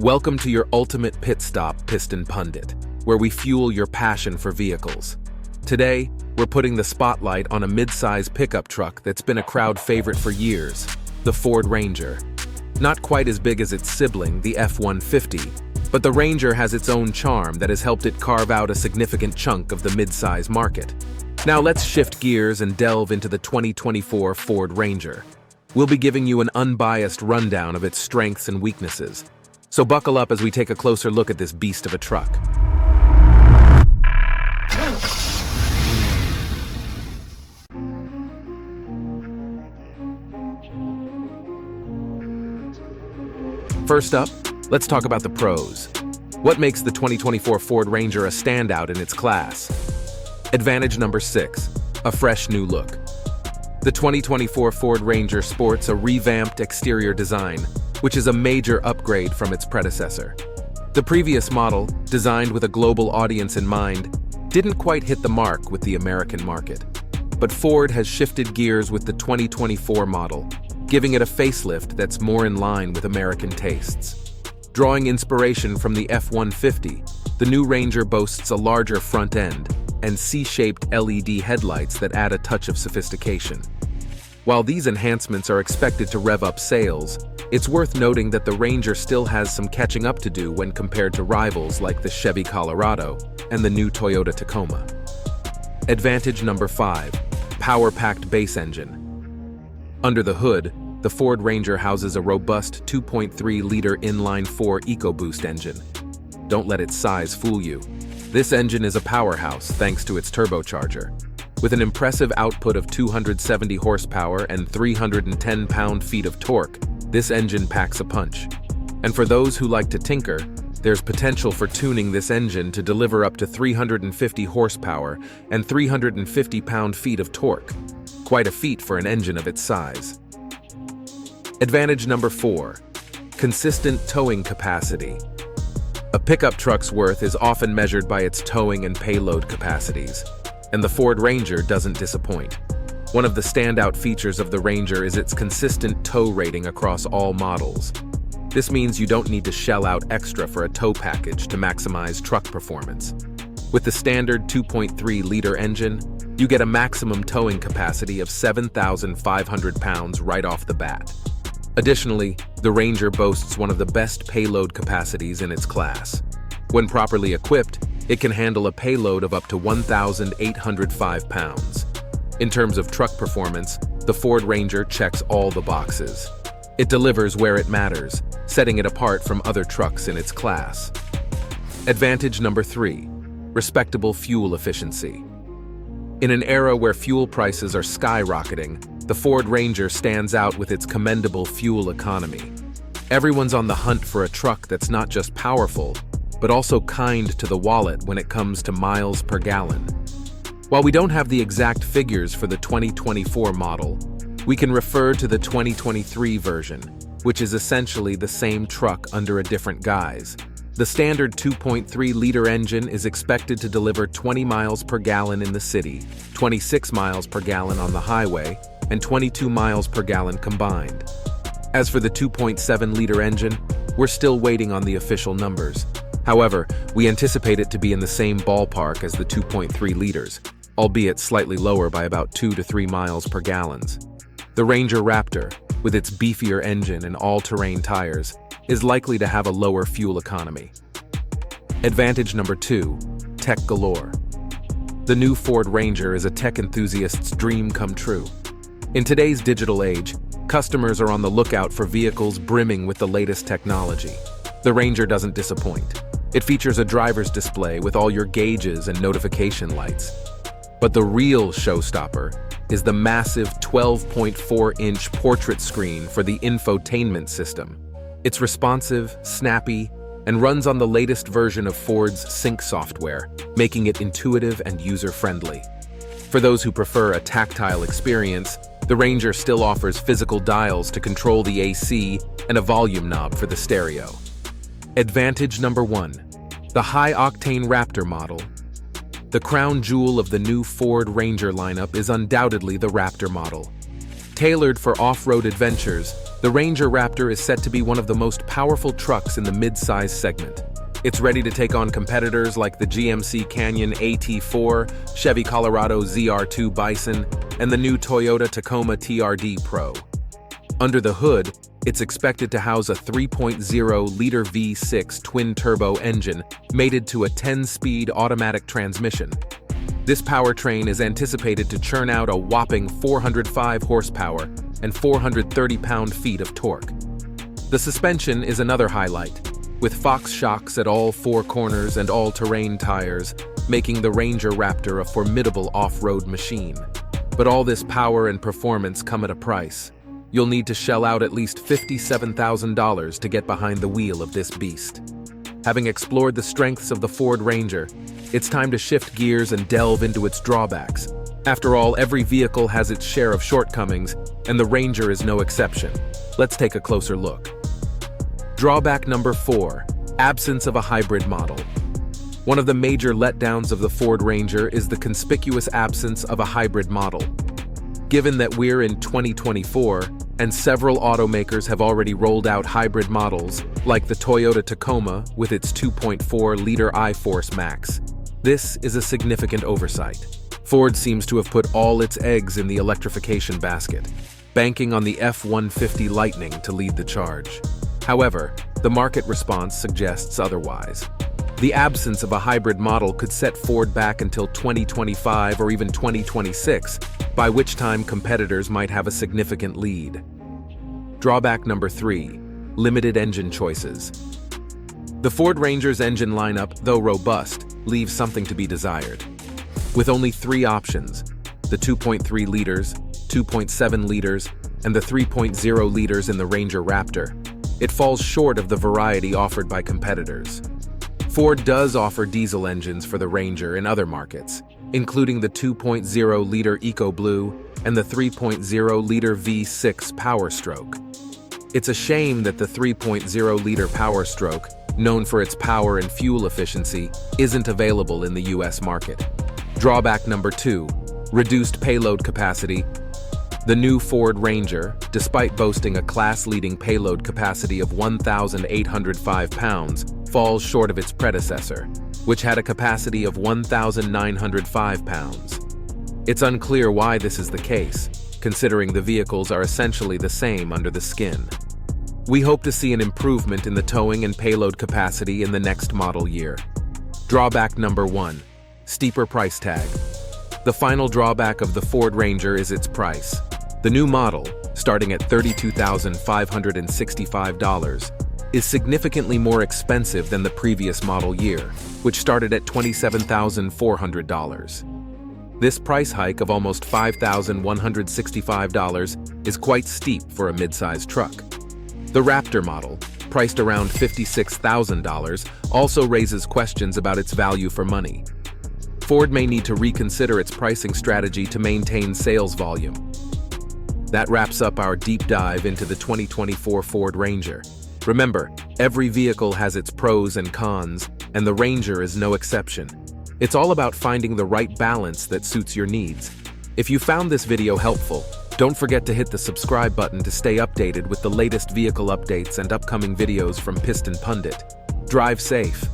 Welcome to your ultimate pit stop, Piston Pundit, where we fuel your passion for vehicles. Today, we're putting the spotlight on a mid-size pickup truck that's been a crowd favorite for years, the Ford Ranger. Not quite as big as its sibling, the F-150, but the Ranger has its own charm that has helped it carve out a significant chunk of the mid-size market. Now let's shift gears and delve into the 2024 Ford Ranger. We'll be giving you an unbiased rundown of its strengths and weaknesses. So buckle up as we take a closer look at this beast of a truck. First up, let's talk about the pros. What makes the 2024 Ford Ranger a standout in its class? Advantage number 6, a fresh new look. The 2024 Ford Ranger sports a revamped exterior design, which is a major upgrade from its predecessor. The previous model, designed with a global audience in mind, didn't quite hit the mark with the American market. But Ford has shifted gears with the 2024 model, giving it a facelift that's more in line with American tastes. Drawing inspiration from the F-150, the new Ranger boasts a larger front end and C-shaped LED headlights that add a touch of sophistication. While these enhancements are expected to rev up sales, it's worth noting that the Ranger still has some catching up to do when compared to rivals like the Chevy Colorado and the new Toyota Tacoma. Advantage number 5, power-packed base engine. Under the hood, the Ford Ranger houses a robust 2.3-liter inline-4 EcoBoost engine. Don't let its size fool you. This engine is a powerhouse thanks to its turbocharger. With an impressive output of 270 horsepower and 310 pound-feet of torque, this engine packs a punch. And for those who like to tinker, there's potential for tuning this engine to deliver up to 350 horsepower and 350 pound-feet of torque. Quite a feat for an engine of its size. Advantage number 4, consistent towing capacity. A pickup truck's worth is often measured by its towing and payload capacities, and the Ford Ranger doesn't disappoint. One of the standout features of the Ranger is its consistent tow rating across all models. This means you don't need to shell out extra for a tow package to maximize truck performance. With the standard 2.3-liter engine, you get a maximum towing capacity of 7,500 pounds right off the bat. Additionally, the Ranger boasts one of the best payload capacities in its class. When properly equipped, it can handle a payload of up to 1,805 pounds. In terms of truck performance, the Ford Ranger checks all the boxes. It delivers where it matters, setting it apart from other trucks in its class. Advantage number 3, respectable fuel efficiency. In an era where fuel prices are skyrocketing, the Ford Ranger stands out with its commendable fuel economy. Everyone's on the hunt for a truck that's not just powerful, but also kind to the wallet when it comes to miles per gallon. While we don't have the exact figures for the 2024 model, we can refer to the 2023 version, which is essentially the same truck under a different guise. The standard 2.3-liter engine is expected to deliver 20 miles per gallon in the city, 26 miles per gallon on the highway, and 22 miles per gallon combined. As for the 2.7-liter engine, we're still waiting on the official numbers. However, we anticipate it to be in the same ballpark as the 2.3 liters, albeit slightly lower by about 2 to 3 miles per gallon. The Ranger Raptor, with its beefier engine and all-terrain tires, is likely to have a lower fuel economy. Advantage number 2, tech galore. The new Ford Ranger is a tech enthusiast's dream come true. In today's digital age, customers are on the lookout for vehicles brimming with the latest technology. The Ranger doesn't disappoint. It features a driver's display with all your gauges and notification lights. But the real showstopper is the massive 12.4-inch portrait screen for the infotainment system. It's responsive, snappy, and runs on the latest version of Ford's Sync software, making it intuitive and user-friendly. For those who prefer a tactile experience, the Ranger still offers physical dials to control the AC and a volume knob for the stereo. Advantage number 1, the High-Octane Raptor model. The crown jewel of the new Ford Ranger lineup is undoubtedly the Raptor model. Tailored for off-road adventures, The Ranger Raptor is set to be one of the most powerful trucks in the mid-size segment. It's ready to take on competitors like the GMC Canyon AT4, Chevy Colorado ZR2 Bison, and the new Toyota Tacoma TRD Pro. Under the hood, it's expected to house a 3.0-liter V6 twin-turbo engine mated to a 10-speed automatic transmission. This powertrain is anticipated to churn out a whopping 405 horsepower and 430 pound-feet of torque. The suspension is another highlight, with Fox shocks at all four corners and all-terrain tires, making the Ranger Raptor a formidable off-road machine. But all this power and performance come at a price. You'll need to shell out at least $57,000 to get behind the wheel of this beast. Having explored the strengths of the Ford Ranger, it's time to shift gears and delve into its drawbacks. After all, every vehicle has its share of shortcomings, and the Ranger is no exception. Let's take a closer look. Drawback number 4, absence of a hybrid model. One of the major letdowns of the Ford Ranger is the conspicuous absence of a hybrid model. Given that we're in 2024, and several automakers have already rolled out hybrid models, like the Toyota Tacoma with its 2.4-liter I-Force Max, this is a significant oversight. Ford seems to have put all its eggs in the electrification basket, banking on the F-150 Lightning to lead the charge. However, the market response suggests otherwise. The absence of a hybrid model could set Ford back until 2025 or even 2026, by which time competitors might have a significant lead. Drawback number 3, limited engine choices. The Ford Ranger's engine lineup, though robust, leaves something to be desired. With only 3 options, the 2.3 liters, 2.7 liters, and the 3.0 liters in the Ranger Raptor, it falls short of the variety offered by competitors. Ford does offer diesel engines for the Ranger in other markets, including the 2.0-liter EcoBlue and the 3.0-liter V6 Power Stroke. It's a shame that the 3.0-liter Power Stroke, known for its power and fuel efficiency, isn't available in the US market. Drawback number 2, reduced payload capacity. The new Ford Ranger, despite boasting a class-leading payload capacity of 1,805 pounds, falls short of its predecessor, which had a capacity of 1,905 pounds. It's unclear why this is the case, considering the vehicles are essentially the same under the skin. We hope to see an improvement in the towing and payload capacity in the next model year. Drawback number 1, steeper price tag. The final drawback of the Ford Ranger is its price. The new model, starting at $32,565, is significantly more expensive than the previous model year, which started at $27,400. This price hike of almost $5,165 is quite steep for a mid-size truck. The Raptor model, priced around $56,000, also raises questions about its value for money. Ford may need to reconsider its pricing strategy to maintain sales volume. That wraps up our deep dive into the 2024 Ford Ranger. Remember, every vehicle has its pros and cons, and the Ranger is no exception. It's all about finding the right balance that suits your needs. If you found this video helpful, don't forget to hit the subscribe button to stay updated with the latest vehicle updates and upcoming videos from Piston Pundit. Drive safe.